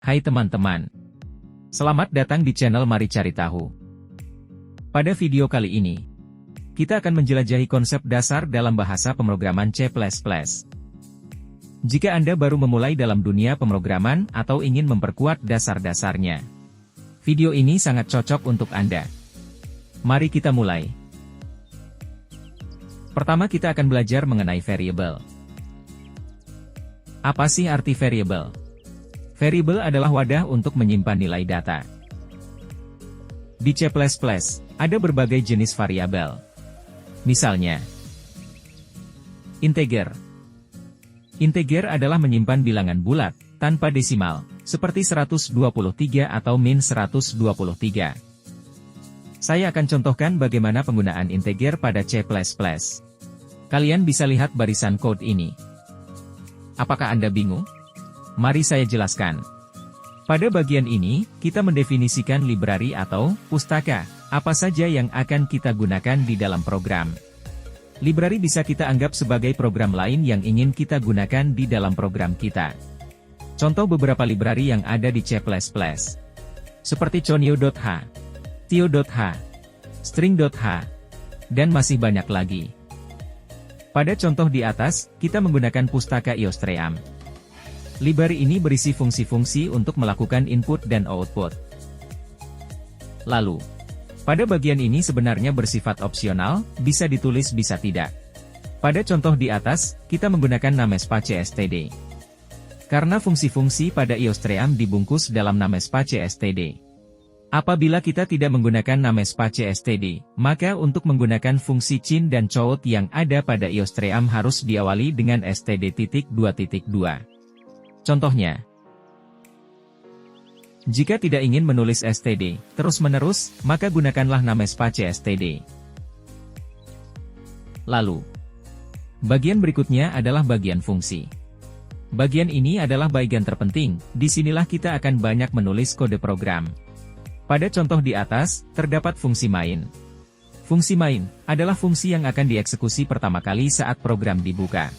Hai teman-teman. Selamat datang di channel Mari Cari Tahu. Pada video kali ini, kita akan menjelajahi konsep dasar dalam bahasa pemrograman C++. Jika Anda baru memulai dalam dunia pemrograman atau ingin memperkuat dasar-dasarnya, video ini sangat cocok untuk Anda. Mari kita mulai. Pertama kita akan belajar mengenai variabel. Apa sih arti variabel? Variabel adalah wadah untuk menyimpan nilai data. Di C++, ada berbagai jenis variabel. Misalnya, integer. Integer adalah menyimpan bilangan bulat, tanpa desimal, seperti 123 atau -123. Saya akan contohkan bagaimana penggunaan integer pada C++. Kalian bisa lihat barisan kode ini. Apakah Anda bingung? Mari saya jelaskan. Pada bagian ini, kita mendefinisikan library atau pustaka, apa saja yang akan kita gunakan di dalam program. Library bisa kita anggap sebagai program lain yang ingin kita gunakan di dalam program kita. Contoh beberapa library yang ada di C++. Seperti conio.h, tio.h, string.h, dan masih banyak lagi. Pada contoh di atas, kita menggunakan pustaka iostream. Library ini berisi fungsi-fungsi untuk melakukan input dan output. Lalu, pada bagian ini sebenarnya bersifat opsional, bisa ditulis bisa tidak. Pada contoh di atas, kita menggunakan namespa cstd. Karena fungsi-fungsi pada iostream dibungkus dalam namespa cstd. Apabila kita tidak menggunakan namespa cstd, maka untuk menggunakan fungsi cin dan cout yang ada pada iostream harus diawali dengan std.2.2. Contohnya, jika tidak ingin menulis std terus-menerus, maka gunakanlah namespa cstd. Lalu, bagian berikutnya adalah bagian fungsi. Bagian ini adalah bagian terpenting, disinilah kita akan banyak menulis kode program. Pada contoh di atas, terdapat fungsi main. Fungsi main adalah fungsi yang akan dieksekusi pertama kali saat program dibuka.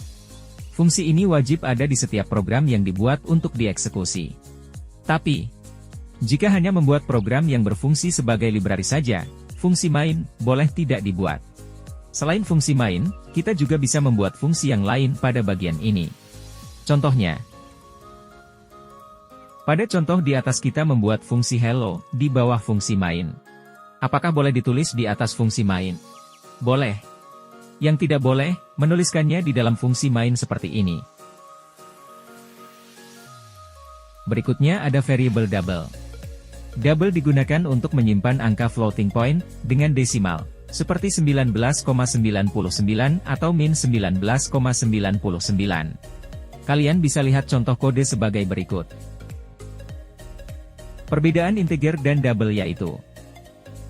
Fungsi ini wajib ada di setiap program yang dibuat untuk dieksekusi. Tapi, jika hanya membuat program yang berfungsi sebagai library saja, fungsi main boleh tidak dibuat. Selain fungsi main, kita juga bisa membuat fungsi yang lain pada bagian ini. Contohnya, pada contoh di atas kita membuat fungsi hello di bawah fungsi main. Apakah boleh ditulis di atas fungsi main? Boleh. Yang tidak boleh, menuliskannya di dalam fungsi main seperti ini. Berikutnya ada variabel double. Double digunakan untuk menyimpan angka floating point dengan desimal, seperti 19,99 atau -19,99. Kalian bisa lihat contoh kode sebagai berikut. Perbedaan integer dan double yaitu: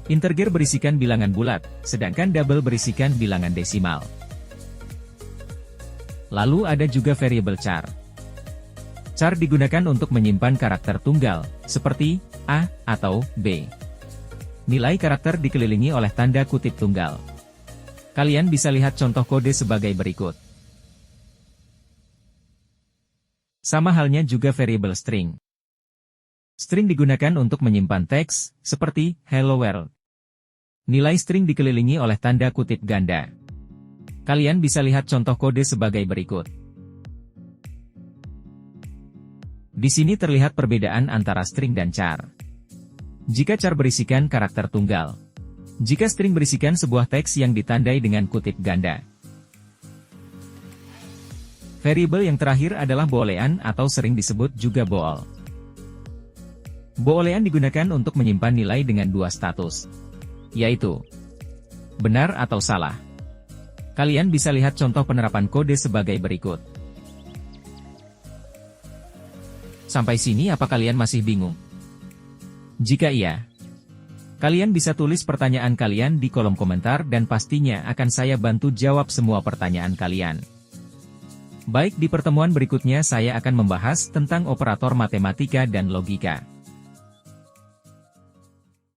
integer berisikan bilangan bulat, sedangkan double berisikan bilangan desimal. Lalu ada juga variabel char. Char digunakan untuk menyimpan karakter tunggal, seperti A atau B. Nilai karakter dikelilingi oleh tanda kutip tunggal. Kalian bisa lihat contoh kode sebagai berikut. Sama halnya juga variabel string. String digunakan untuk menyimpan teks, seperti hello world. Nilai string dikelilingi oleh tanda kutip ganda. Kalian bisa lihat contoh kode sebagai berikut. Di sini terlihat perbedaan antara string dan char. Jika char berisikan karakter tunggal. Jika string berisikan sebuah teks yang ditandai dengan kutip ganda. Variabel yang terakhir adalah boolean atau sering disebut juga bool. Boolean digunakan untuk menyimpan nilai dengan dua status, yaitu benar atau salah. Kalian bisa lihat contoh penerapan kode sebagai berikut. Sampai sini apa kalian masih bingung? Jika iya, kalian bisa tulis pertanyaan kalian di kolom komentar dan pastinya akan saya bantu jawab semua pertanyaan kalian. Baik, di pertemuan berikutnya saya akan membahas tentang operator matematika dan logika.